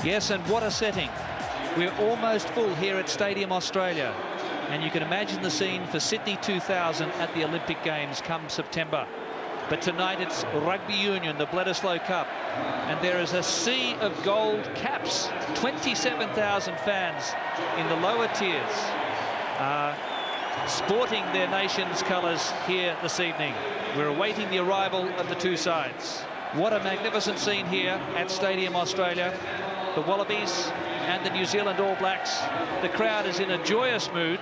Yes, and what a setting. We're almost full here at Stadium Australia. And you can imagine the scene for Sydney 2000 at the Olympic Games come September. But tonight it's Rugby Union, the Bledisloe Cup. And there is a sea of gold caps. 27,000 fans in the lower tiers sporting their nation's colours here this evening. We're awaiting the arrival of the two sides. What a magnificent scene here at Stadium Australia. The Wallabies and the New Zealand All Blacks. The crowd is in a joyous mood.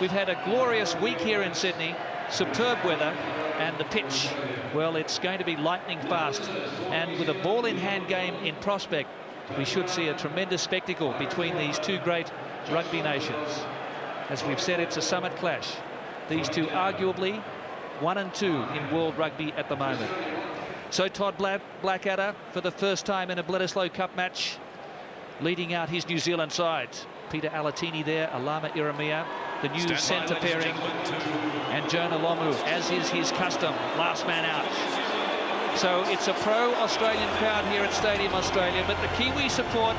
We've had a glorious week here in Sydney. Superb weather, and the pitch, well, it's going to be lightning fast. And with a ball-in-hand game in prospect, we should see a tremendous spectacle between these two great rugby nations. As we've said, it's a summit clash. These two arguably 1 and 2 in world rugby at the moment. So Todd Blackadder, for the first time in a Bledisloe Cup match, leading out his New Zealand side. Peter Alatini there, Alama Iramia, the new centre pairing, and Jonah Lomu, as is his custom, last man out. So it's a pro-Australian crowd here at Stadium Australia, but the Kiwi support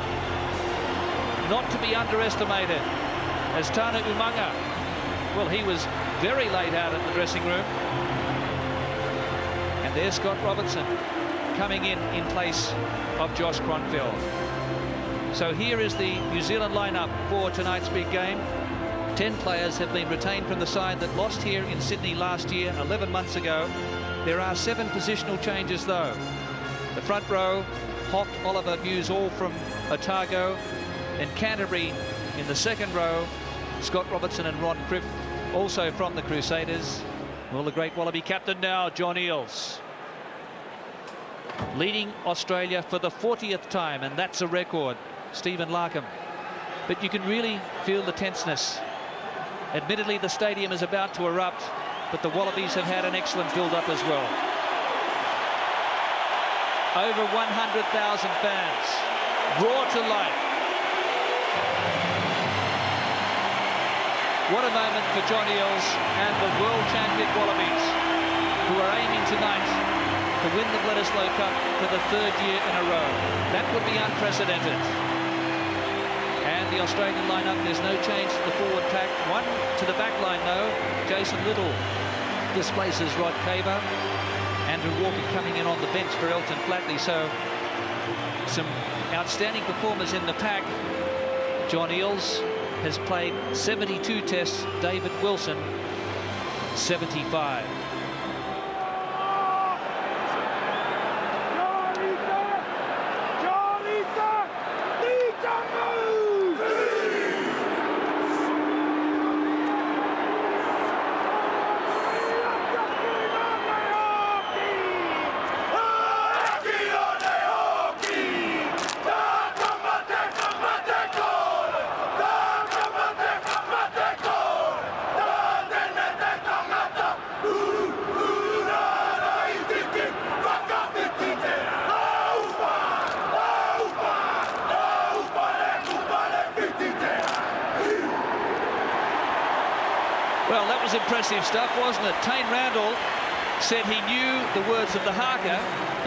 not to be underestimated, as Tana Umaga, well, he was very late out at the dressing room. And there's Scott Robertson coming in place of Josh Kronfeld. So here is the New Zealand lineup for tonight's big game. 10 players have been retained from the side that lost here in Sydney last year, 11 months ago. There are 7 positional changes, though. The front row, Hoff, Oliver, Muse, all from Otago. And Canterbury in the second row, Scott Robertson and Ron Criff, also from the Crusaders. Well, the great Wallaby captain now, John Eales, leading Australia for the 40th time, and that's a record. Stephen Larkham. But you can really feel the tenseness. Admittedly, the stadium is about to erupt, but the Wallabies have had an excellent build-up as well. Over 100,000 fans, brought to life. What a moment for John Eales and the world champion Wallabies, who are aiming tonight to win the Bledisloe Cup for the 3rd year in a row. That would be unprecedented. And the Australian lineup, there's no change to the forward pack. One to the back line, though. Jason Little displaces Rod Caver. Andrew Walker coming in on the bench for Elton Flatley. So some outstanding performers in the pack. John Eales has played 72 tests. David Wilson, 75. Well, that was impressive stuff, wasn't it? Tane Randall said he knew the words of the haka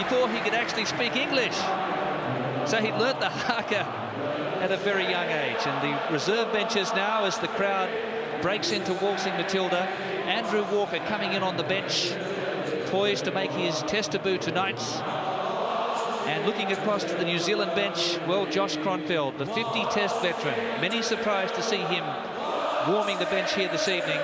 before he could actually speak English. So he'd learnt the haka at a very young age. And the reserve benches now, as the crowd breaks into Waltzing Matilda. Andrew Walker coming in on the bench, poised to make his test debut tonight. And looking across to the New Zealand bench, well, Josh Kronfeld, the 50-test veteran. Many surprised to see him warming the bench here this evening,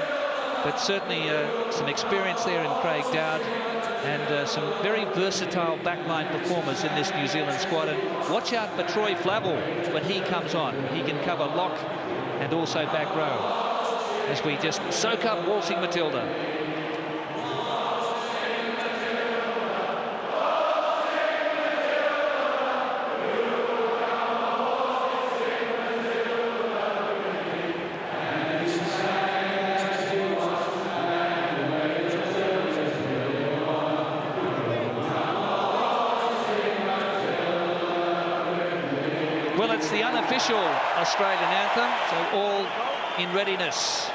but certainly some experience there in Craig Dowd, and some very versatile backline performers in this New Zealand squad. And watch out for Troy Flavel when he comes on. He can cover lock and also back row, as we just soak up Waltzing Matilda. Well, it's the unofficial Australian anthem, so all in readiness.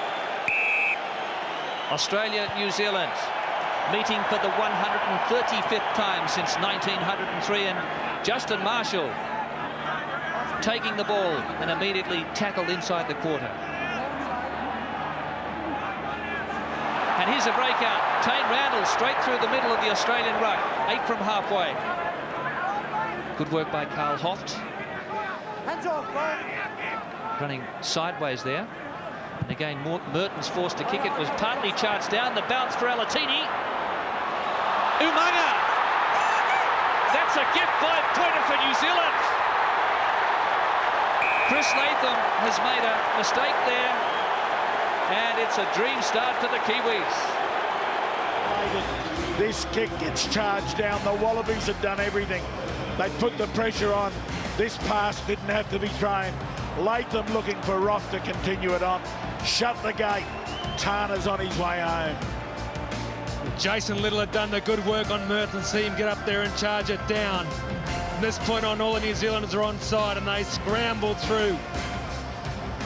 Australia, New Zealand, meeting for the 135th time since 1903, and Justin Marshall taking the ball and immediately tackled inside the quarter. And here's a breakout. Tane Randall straight through the middle of the Australian ruck. 8 from halfway. Good work by Carl Hoft. Hands off, bro. Running sideways there. And again, Merton's forced to kick it. Was partly charged down. The bounce for Alatini. Umaga! That's a gift 5-pointer for New Zealand. Chris Latham has made a mistake there. And it's a dream start for the Kiwis. This kick gets charged down. The Wallabies have done everything. They put the pressure on. This pass didn't have to be thrown. Latham looking for Roth to continue it on. Shut the gate. Tana's on his way home. Jason Little had done the good work on Merton. See him get up there and charge it down. From this point on, all the New Zealanders are onside and they scrambled through.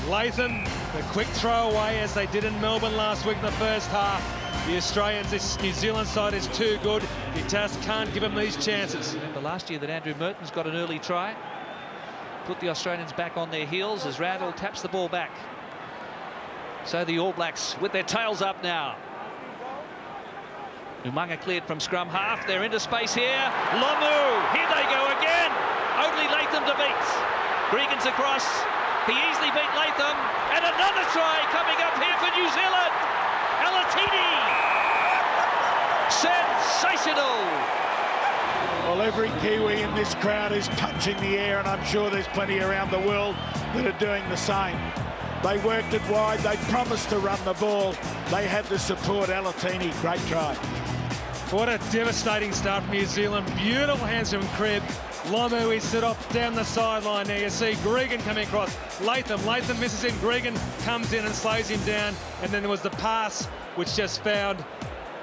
Latham, the quick throw away as they did in Melbourne last week in the first half. The Australians, this New Zealand side is too good. You just can't give them these chances. Remember last year that Andrew Merton's got an early try. Put the Australians back on their heels as Randall taps the ball back. So the All Blacks with their tails up now. Umaga cleared from scrum half. They're into space here. Lomu, here they go again. Only Latham to beat. Gregan's across. He easily beat Latham. And another try coming up here for New Zealand. Alatini. Sensational. Well, every Kiwi in this crowd is punching the air, and I'm sure there's plenty around the world that are doing the same. They worked it wide. They promised to run the ball. They had the support. Alatini, great try. What a devastating start from New Zealand. Beautiful hands from Cribb. Lomu, he stood off down the sideline there. You see Gregan coming across. Latham misses him. Gregan comes in and slows him down. And then there was the pass, which just found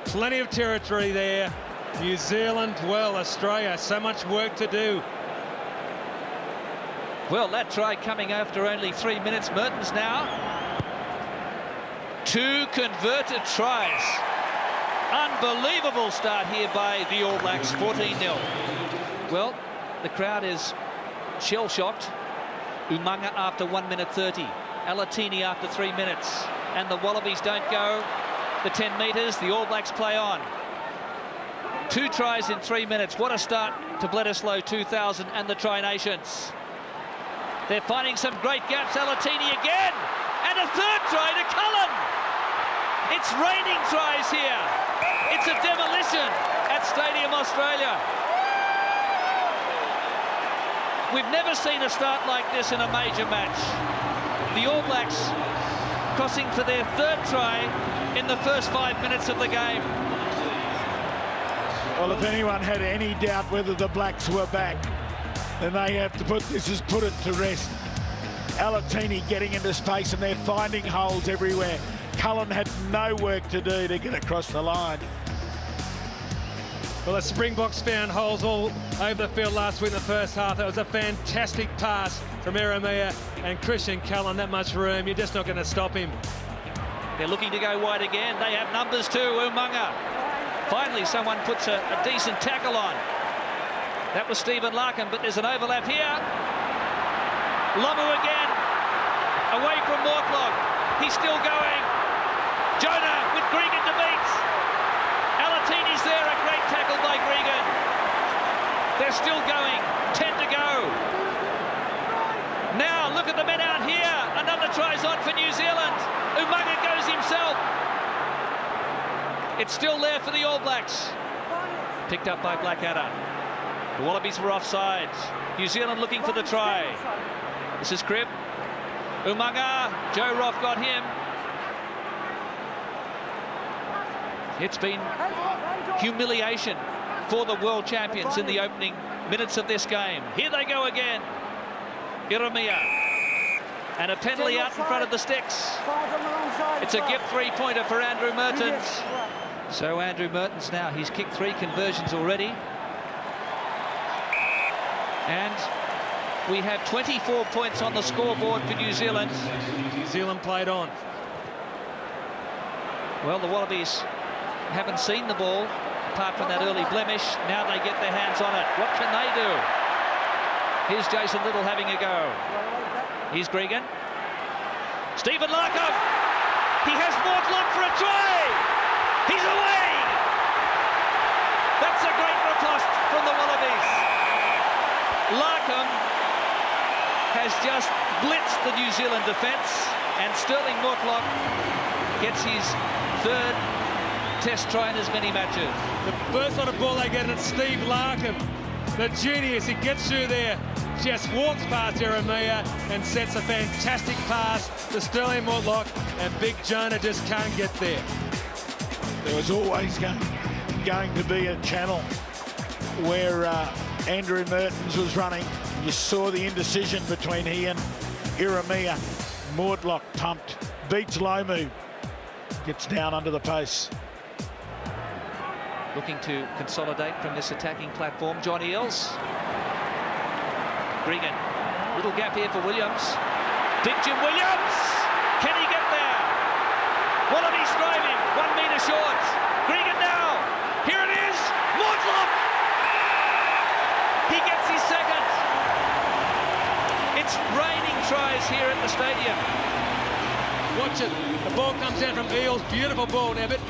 plenty of territory there. New Zealand, well, Australia, so much work to do. Well, that try coming after only 3 minutes. Mertens now. 2 converted tries. Unbelievable start here by the All Blacks, 14-0. Well, the crowd is shell-shocked. Umaga after 1 minute 30. Alatini after 3 minutes. And the Wallabies don't go the 10 metres. The All Blacks play on. 2 tries in 3 minutes. What a start to Bledisloe 2000 and the Tri-Nations. They're finding some great gaps. Alatini again. And a 3rd try to Cullen. It's raining tries here. It's a demolition at Stadium Australia. We've never seen a start like this in a major match. The All Blacks crossing for their 3rd try in the first 5 minutes of the game. Well, if anyone had any doubt whether the Blacks were back, then they have to put it to rest. Alatini getting into space and they're finding holes everywhere. Cullen had no work to do to get across the line. Well, the Springboks found holes all over the field last week in the first half. That was a fantastic pass from Eremia and Christian Cullen. That much room, you're just not going to stop him. They're looking to go wide again. They have numbers too. Umaga. Finally, someone puts a decent tackle on. That was Stephen Larkin, but there's an overlap here. Lomu again. Away from Mortlock. He's still going. Jonah with Gregan to beat. Alatini's there. A great tackle by Gregan. They're still going. 10 to go. Now, look at the men out here. Another try's on for New Zealand. Umaga goes himself. It's still there for the All Blacks. Picked up by Blackadder. The Wallabies were offside. New Zealand looking for the try. This is Cribb. Umaga. Joe Roth got him. It's been humiliation for the world champions in the opening minutes of this game. Here they go again. Eremia. And a penalty out in front of the sticks. It's a gift 3-pointer for Andrew Mertens. So Andrew Mertens now, he's kicked 3 conversions already. And we have 24 points on the scoreboard for New Zealand. New Zealand played on. Well, the Wallabies haven't seen the ball, apart from that early blemish. Now they get their hands on it. What can they do? Here's Jason Little having a go. Here's Gregan. Stephen Larkham. He has Mortlock for a try. He's away. That's a great riposte from the Wallabies. Larkham has just blitzed the New Zealand defence, and Sterling Mortlock gets his third Test try in as many matches. The first on the ball they get, and it's Steve Larkham, the genius. He gets through there, just walks past Jeremiah and sets a fantastic pass to Sterling Mortlock, and Big Jonah just can't get there. There was always going to be a channel where Andrew Mertens was running. You saw the indecision between he and Jeremiah. Mortlock pumped, beats Lomu, gets down under the post. Looking to consolidate from this attacking platform, John Eales. Gregan, little gap here for Williams. Big Jim Williams! Can he get there? Wallabies driving, 1 metre short. Gregan now, here it is, Mortlock! He gets his second. It's raining tries here at the stadium. Watch it, the ball comes down from Eales, beautiful ball, Nevitt.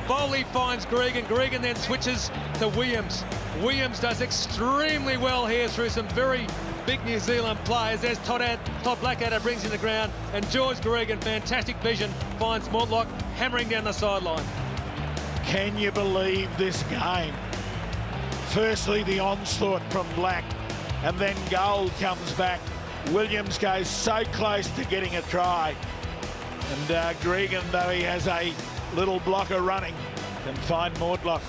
Foley finds Gregan. Gregan then switches to Williams. Williams does extremely well here through some very big New Zealand players. There's Todd Blackadder brings in the ground, and George Gregan, fantastic vision, finds Mortlock hammering down the sideline. Can you believe this game? Firstly, the onslaught from Black, and then goal comes back. Williams goes so close to getting a try, and Gregan, though he has a little blocker running, can find Mortlock.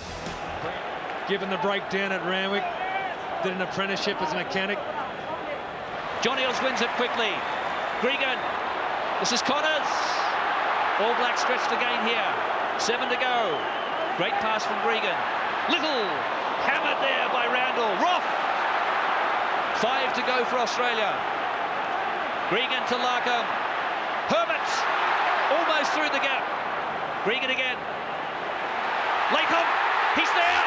Given the breakdown at Randwick, did an apprenticeship as a mechanic. John Eales wins it quickly. Gregan, this is Connors. All Black stretched again here. 7 to go. Great pass from Gregan. Little, hammered there by Randall. Roth. 5 to go for Australia. Gregan to Larkham. Herbert, almost through the gap. Gregan again. Latham, he's there.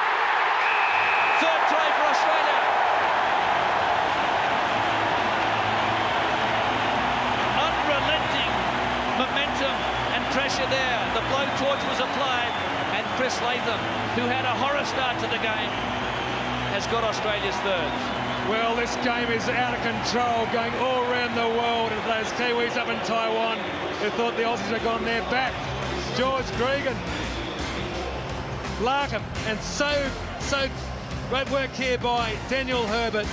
Third try for Australia. Unrelenting momentum and pressure there. The blowtorch was applied, and Chris Latham, who had a horror start to the game, has got Australia's third. Well, this game is out of control, going all around the world. And those Kiwis up in Taiwan who thought the Aussies had gone there back. George Gregan, Larkham, and so great work here by Daniel Herbert.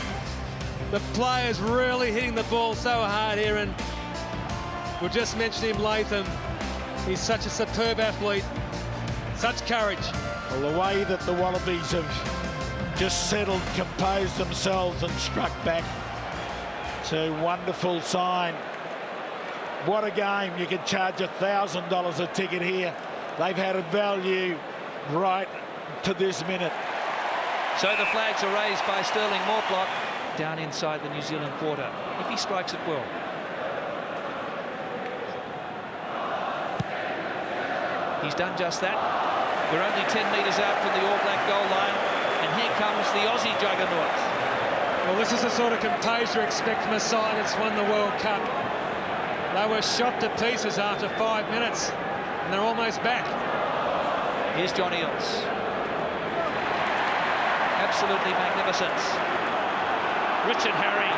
The players really hitting the ball so hard here, and we'll just mention him, Latham. He's such a superb athlete, such courage. Well, the way that the Wallabies have just settled, composed themselves and struck back, it's a wonderful sign. What a game. You can charge $1,000 a ticket here. They've had a value right to this minute. So the flags are raised by Sterling Mortlock down inside the New Zealand quarter, if he strikes it well. He's done just that. We're only 10 metres out from the All Black goal line, and here comes the Aussie juggernaut. Well, this is the sort of composure you expect from a side that's won the World Cup. They were shot to pieces after 5 minutes, and they're almost back. Here's John Eales. Absolutely magnificent. Richard Harry.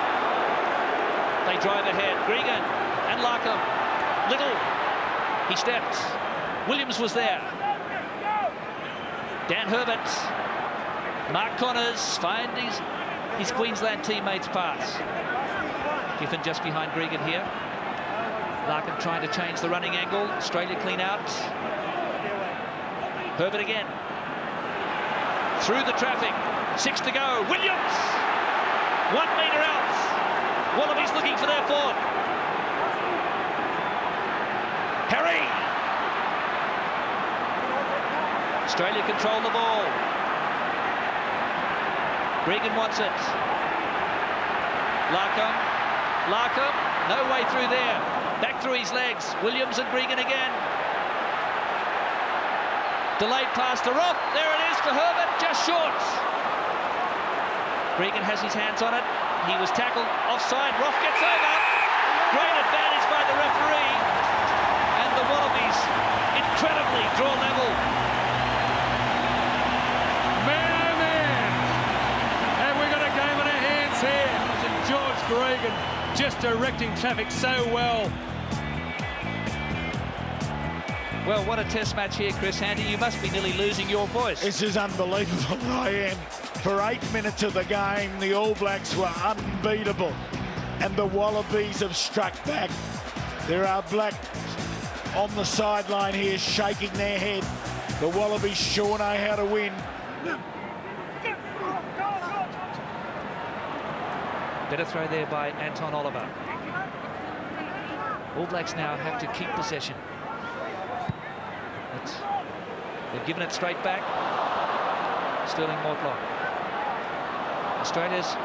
They drive ahead. Gregan and Larkham. Little. He stepped. Williams was there. Dan Herbert. Mark Connors find his Queensland teammates pass. Giffen just behind Gregan here. Larkham trying to change the running angle. Australia clean out. Herbert again. Through the traffic. 6 to go. Williams! 1 metre out. Wallabies looking for their fourth. Harry! Australia control the ball. Gregan wants it. Larkham, no way through there. Back through his legs. Williams and Gregan again. Delayed pass to Roth. There it is for Herbert, just short. Gregan has his hands on it. He was tackled offside. Roth gets over. Great advantage by the referee. And the Wallabies incredibly draw level. Man, oh man. Have we got a game on our hands here? And George Gregan just directing traffic so well. Well, what a test match here, Chris Handy. You must be nearly losing your voice. This is unbelievable. I am. For 8 minutes of the game, the All Blacks were unbeatable. And the Wallabies have struck back. There are black on the sideline here shaking their head. The Wallabies sure know how to win. Better throw there by Anton Oliver. All Blacks now have to keep possession. They've given it straight back. Sterling Mortlock. Australia's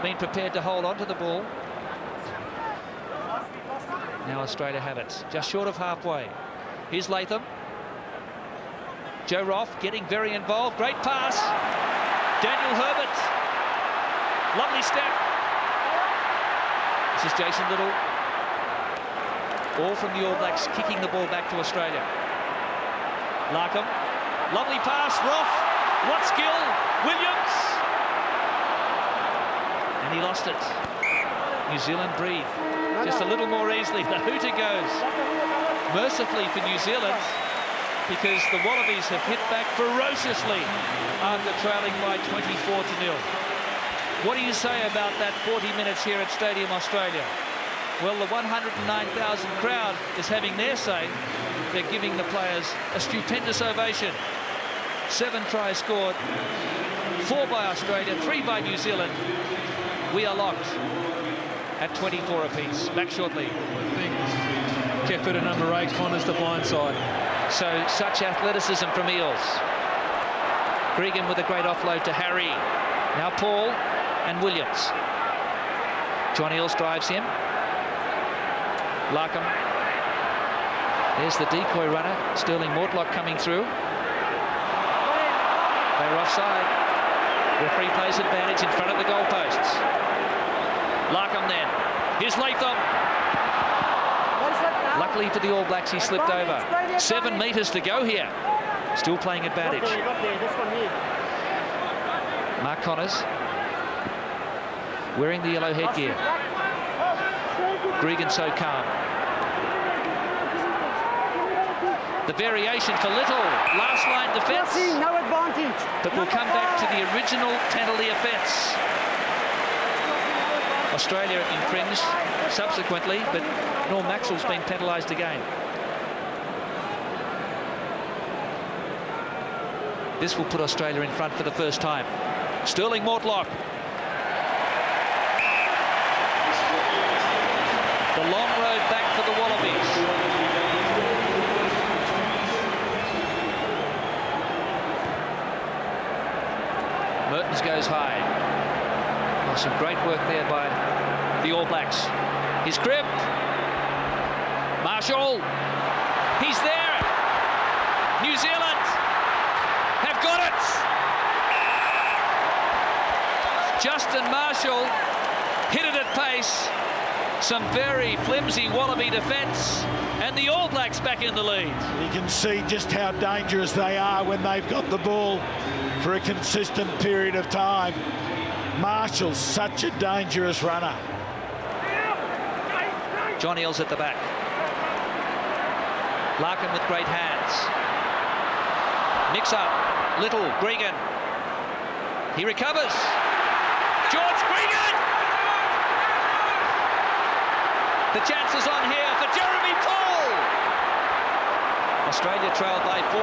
been prepared to hold on to the ball. Now Australia have it, just short of halfway. Here's Latham. Joe Roth getting very involved. Great pass. Daniel Herbert. Lovely step. This is Jason Little. All from the All Blacks, kicking the ball back to Australia. Larkham. Lovely pass. Roth. What skill. Williams. And he lost it. New Zealand breathe just a little more easily. The hooter goes mercifully for New Zealand, because the Wallabies have hit back ferociously after trailing by 24-0. What do you say about that 40 minutes here at Stadium Australia? Well, the 109,000 crowd is having their say. They're giving the players a stupendous ovation. 7 tries scored, 4 by Australia, 3 by New Zealand. We are locked at 24 apiece. Back shortly. Kept it at number 8, Connors the blind side. So such athleticism from Eels. Gregan with a great offload to Harry. Now Paul and Williams. John Eels drives him. Larkham. There's the decoy runner, Sterling Mortlock, coming through. They're offside. Referee plays advantage in front of the goalposts. Larkham then. Here's Latham. Luckily for the All Blacks, he slipped over. 7 metres to go here. Still playing advantage. Mark Connors wearing the yellow headgear. Gregan so calm. The variation for Little. Last line defence. No advantage. But we'll come back to the original penalty offence. Australia infringed subsequently, but Norm Maxwell's been penalised again. This will put Australia in front for the first time. Sterling Mortlock. The long road back for the Wallabies. Mertens goes high. Oh, some great work there by the All Blacks. His grip. Marshall. He's there. New Zealand have got it. Justin Marshall hit it at pace. Some very flimsy Wallaby defence, and the All Blacks back in the lead. You can see just how dangerous they are when they've got the ball for a consistent period of time. Marshall's such a dangerous runner. John Eels at the back. Larkin with great hands. Mix up. Little. Gregan. He recovers. George Gregan! The chance is on here for Jeremy Paul. Australia trailed by 4.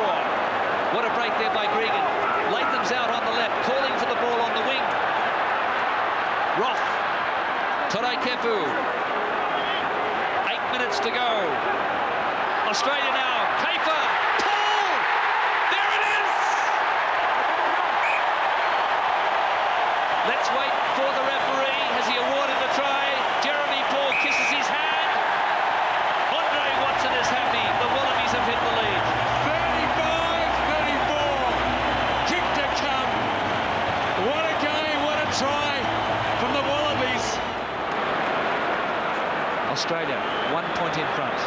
What a break there by Gregan. Latham's out on the left, calling for the ball on the wing. Roth. Torai Kefu. 8 minutes to go. Australia now. Kafer. Paul! There it is! Let's wait for the referee. Has he awarded the try? Jeremy Paul kisses his hand. Andre Watson is happy. The Wallabies have hit the lead. 35-34. Kick to come. What a game, what a try from the Wallabies. Australia 1 point in front.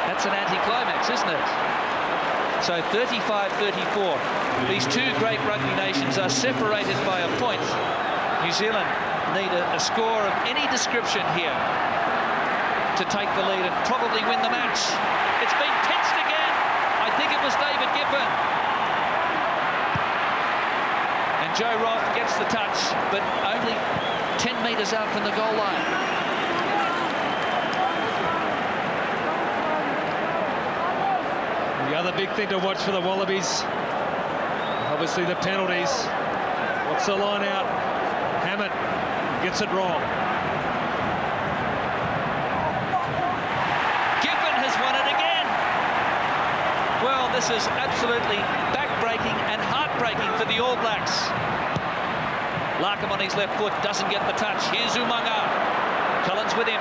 That's an anticlimax, isn't it? So 35-34. These two great rugby nations are separated by a point. New Zealand need a score of any description here to take the lead and probably win the match. It's been pinched again. I think it was David Giffen. And Joe Roth gets the touch, but only 10 metres out from the goal line. The other big thing to watch for the Wallabies, obviously the penalties. What's the line out? Hammett gets it wrong. Giffen has won it again. Well, this is absolutely back-breaking and heartbreaking for the All Blacks. Larkham on his left foot, doesn't get the touch. Here's Umaga. Collins with him.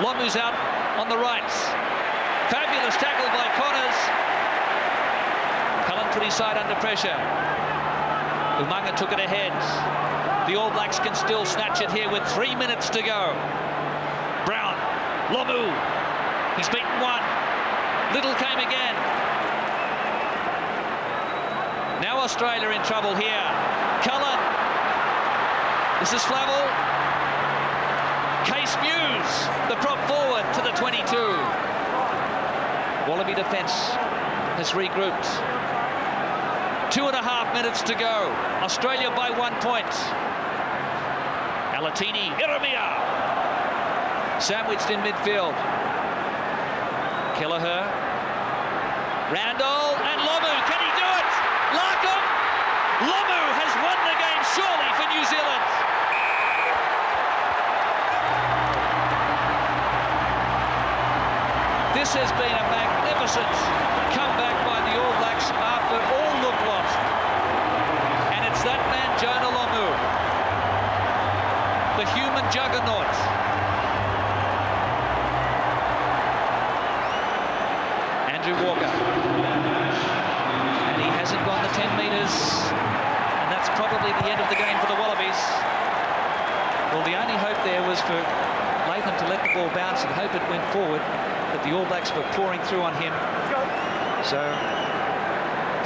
Lomu's out on the right. Fabulous tackle by Connors. Cullen put his side under pressure. Umaga took it ahead. The All Blacks can still snatch it here with 3 minutes to go. Brown, Lomu. He's beaten one. Little came again. Now Australia in trouble here. Cullen. This is Flavel. Case Muse, the prop forward to the 22. Wallaby defence has regrouped. 2.5 minutes to go. Australia by 1 point. Alatini, Iramia. Sandwiched in midfield. Kelleher. Randall and Lomu. Can he do it? Larkham. Lomu has won the game surely for New Zealand. This has been a magnificent comeback by the All Blacks after all look lost. And it's that man, Jonah Lomu, the human juggernaut. Andrew Walker. And he hasn't gone the 10 metres. And that's probably the end of the game for the Wallabies. Well, the only hope there was for Latham to let the ball bounce and hope it went forward. But the All Blacks were pouring through on him. So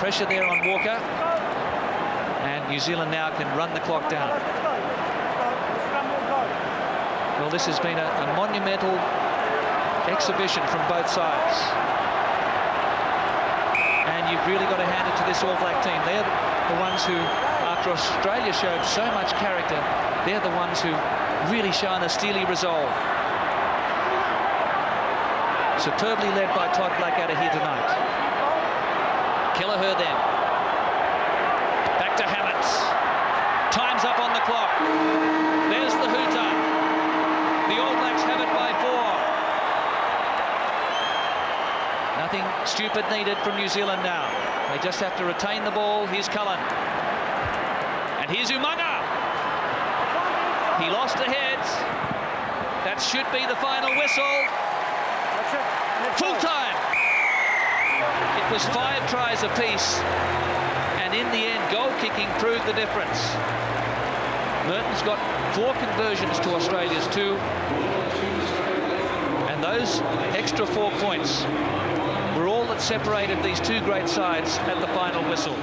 pressure there on Walker. And New Zealand now can run the clock down. Well, this has been a monumental exhibition from both sides. And you've really got to hand it to this All Black team. They're the ones who, after Australia showed so much character, they're the ones who really shown a steely resolve. Superbly led by Todd Blackadder here tonight. Kelleher then. Back to Hammett. Time's up on the clock. There's the hooter. The All Blacks have it by 4. Nothing stupid needed from New Zealand now. They just have to retain the ball. Here's Cullen. And here's Umaga. He lost the heads. That should be the final whistle. Full time. It was 5 tries apiece, and in the end, goal kicking proved the difference. Merton's got 4 conversions to Australia's 2, and those extra 4 points were all that separated these two great sides at the final whistle.